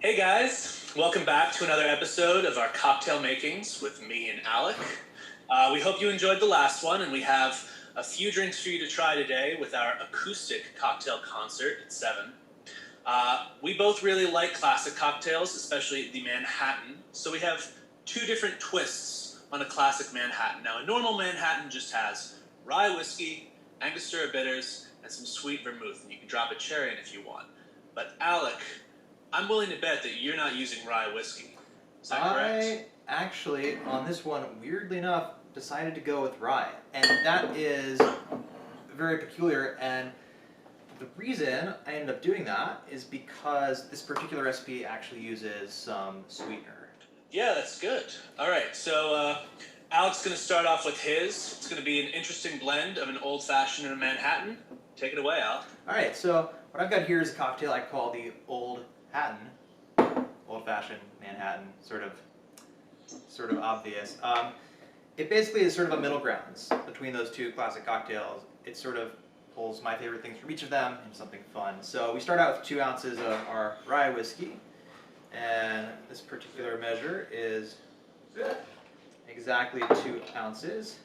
Hey guys, welcome back to another episode of our cocktail makings with me and Alec. We hope you enjoyed the last one, and we have a few drinks for you to try today with our acoustic cocktail concert at 7. We both really like classic cocktails, especially the Manhattan, so we have two different twists on a classic Manhattan. Now, a normal Manhattan just has rye whiskey, Angostura bitters, and some sweet vermouth, and you can drop a cherry in if you want. But Alec, I'm willing to bet that you're not using rye whiskey. Is that correct? I actually, on this one, weirdly enough, decided to go with rye. And that is very peculiar. And the reason I ended up doing that is because this particular recipe actually uses some sweetener. Yeah, that's good. All right, so Alec's going to start off with his. It's going to be an interesting blend of an old-fashioned and a Manhattan. Take it away, Alec. All right, so what I've got here is a cocktail I call the Old Hatton, old-fashioned Manhattan, sort of obvious. It basically is sort of a middle grounds between those two classic cocktails. It sort of pulls my favorite things from each of them into something fun. So we start out with 2 ounces of our rye whiskey, and this particular measure is exactly 2 ounces.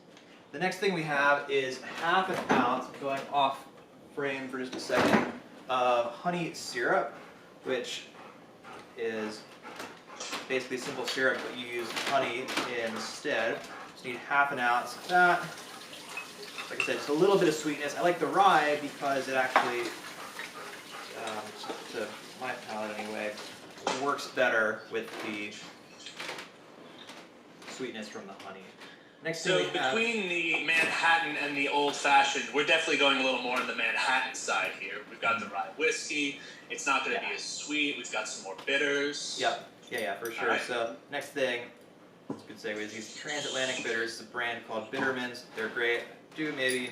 The next thing we have is half an ounce, going off frame for just a second, of honey syrup, which is basically simple syrup, but you use honey instead. Just need half an ounce of that. Like I said, just a little bit of sweetness. I like the rye because it actually, to my palate anyway, works better with the sweetness from the honey. Next thing So we have, between the Manhattan and the old-fashioned, we're definitely going a little more on the Manhattan side here. We've got the rye whiskey. It's not going to be as sweet. We've got some more bitters. Yep. Yeah, for sure. Right. So next thing, that's a good segue, is these transatlantic bitters. It's a brand called Bittermans. They're great. Do maybe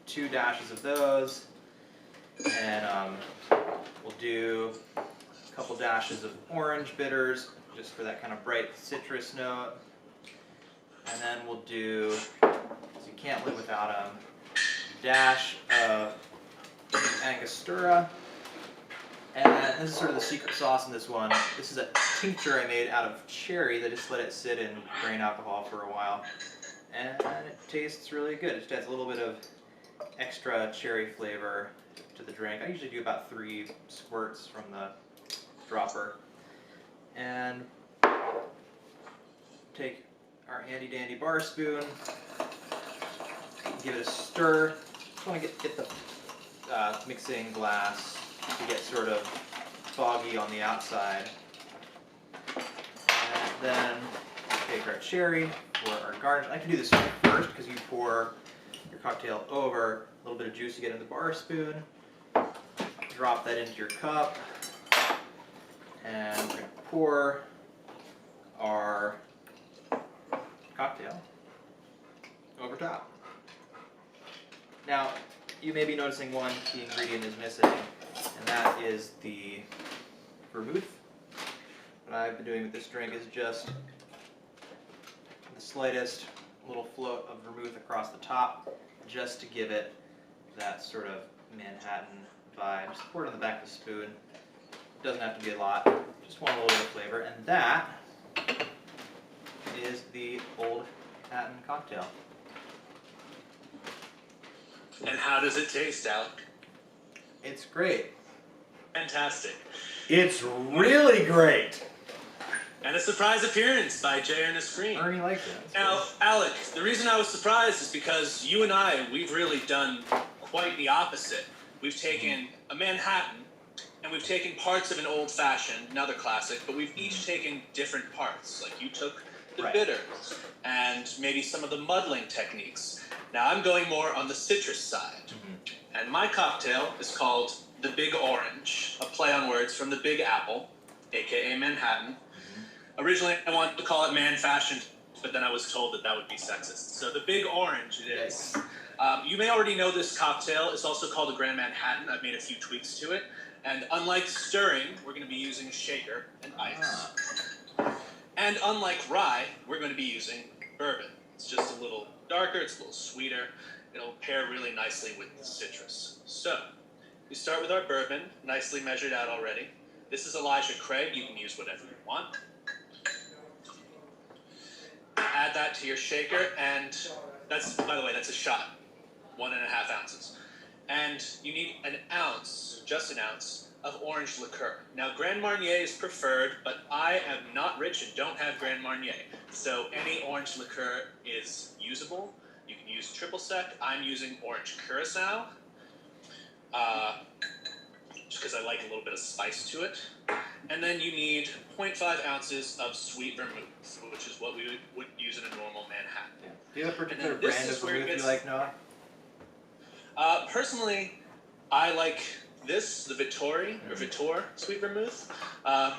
2 dashes of those, and we'll do a couple dashes of orange bitters, just for that kind of bright citrus note. And then we'll do, so you can't live without them, a dash of Angostura. And this is sort of the secret sauce in this one. This is a tincture I made out of cherries. I just let it sit in grain alcohol for a while. And it tastes really good. It just adds a little bit of extra cherry flavor to the drink. I usually do about 3 squirts from the dropper. And take our handy dandy bar spoon, give it a stir. Just want to get the mixing glass to get sort of foggy on the outside. And then take our cherry for our garnish. I like to do this first because you pour your cocktail over, a little bit of juice you get in the bar spoon, drop that into your cup, and we're going to pour our cocktail over top. Now, you may be noticing one key ingredient is missing, and that is the vermouth. What I've been doing with this drink is just the slightest little float of vermouth across the top, just to give it that sort of Manhattan vibe. Just pour it on the back of the spoon. It doesn't have to be a lot, just want a little bit of flavor, and that is the Old Hatton cocktail. And how does it taste, Alec? It's great. Fantastic. It's really great. And a surprise appearance by Jay on the screen. Ernie likes it. Now, Alec, the reason I was surprised is because you and I, we've really done quite the opposite. We've taken a Manhattan, and we've taken parts of an old-fashioned, another classic, but we've each taken different parts. Like you took the bitters, and maybe some of the muddling techniques. Now I'm going more on the citrus side. And my cocktail is called the Big Orange, a play on words from the Big Apple, aka Manhattan. Originally I wanted to call it Man-fashioned, but then I was told that that would be sexist. So the Big Orange it is. You may already know this cocktail. It's also called a Grand Manhattan. I've made a few tweaks to it. And unlike stirring, we're going to be using a shaker and ice. And unlike rye, we're going to be using bourbon. It's just a little darker, it's a little sweeter. It'll pair really nicely with the citrus. So, we start with our bourbon, nicely measured out already. This is Elijah Craig. You can use whatever you want. Add that to your shaker, and that's, by the way, that's a shot, 1.5 ounces. And you need an ounce, just an ounce, of orange liqueur. Now, Grand Marnier is preferred, but I am not rich and don't have Grand Marnier. So any orange liqueur is usable. You can use triple sec. I'm using orange curacao, just because I like a little bit of spice to it. And then you need 0.5 ounces of sweet vermouth, which is what we would use in a normal Manhattan. Yeah. Do you have a particular And then this brand is of where it vermouth gets- you like, Noah? Personally, I like this, the Vittor sweet vermouth,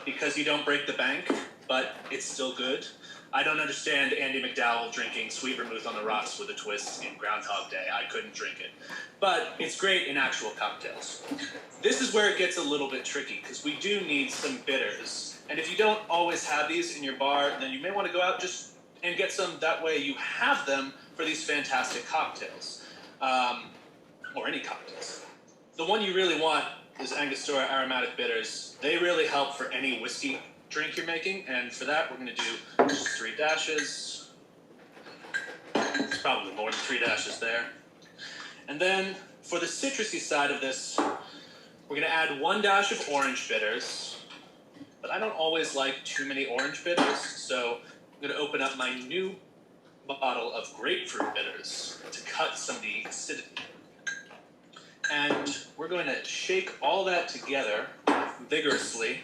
because you don't break the bank, but it's still good. I don't understand Andy McDowell drinking sweet vermouth on the rocks with a twist in Groundhog Day. I couldn't drink it. But it's great in actual cocktails. This is where it gets a little bit tricky, because we do need some bitters. And if you don't always have these in your bar, then you may want to go out just and get some. That way you have them for these fantastic cocktails. Or any cocktails. The one you really want is Angostura aromatic bitters. They really help for any whiskey drink you're making, and for that we're going to do just 3 dashes. It's probably more than 3 dashes there. And then for the citrusy side of this, we're going to add 1 dash of orange bitters, but I don't always like too many orange bitters, so I'm going to open up my new bottle of grapefruit bitters to cut some of the acidity. And we're going to shake all that together vigorously.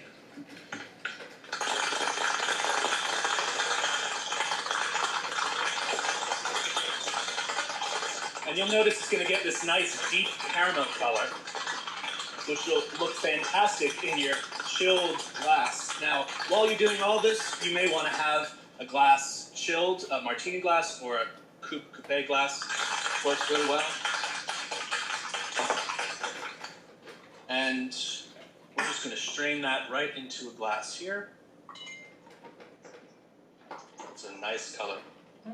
And you'll notice it's going to get this nice deep caramel color, which will look fantastic in your chilled glass. Now, while you're doing all this, you may want to have a glass chilled, a martini glass or a coupe glass. Works really well. And we're just going to strain that right into a glass here. It's a nice color. A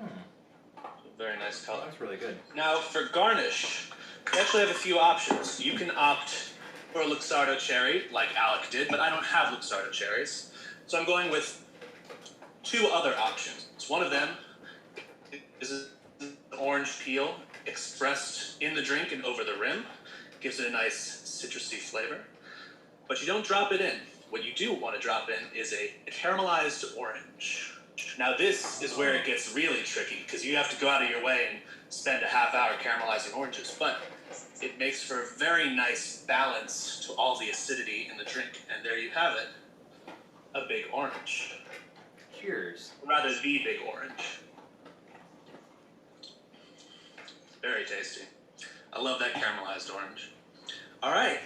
very nice color. That's really good. Now, for garnish, we actually have a few options. You can opt for a Luxardo cherry, like Alec did, but I don't have Luxardo cherries. So I'm going with 2 other options. One of them is an orange peel expressed in the drink and over the rim. Gives it a nice citrusy flavor. But you don't drop it in. What you do want to drop in is a caramelized orange. Now this is where it gets really tricky, because you have to go out of your way and spend a half hour caramelizing oranges, but it makes for a very nice balance to all the acidity in the drink. And there you have it, a big orange. Cheers. Or rather, the big orange. Very tasty. I love that caramelized orange. All right.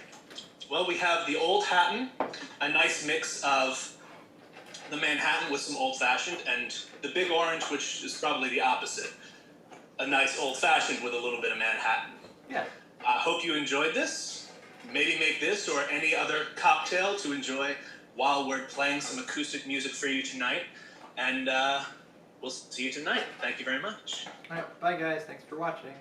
Well, we have the Old Hatton, a nice mix of the Manhattan with some Old Fashioned, and the Big Orange, which is probably the opposite. A nice Old Fashioned with a little bit of Manhattan. Yeah. I hope you enjoyed this. Maybe make this or any other cocktail to enjoy while we're playing some acoustic music for you tonight. And we'll see you tonight. Thank you very much. All right. Bye, guys. Thanks for watching.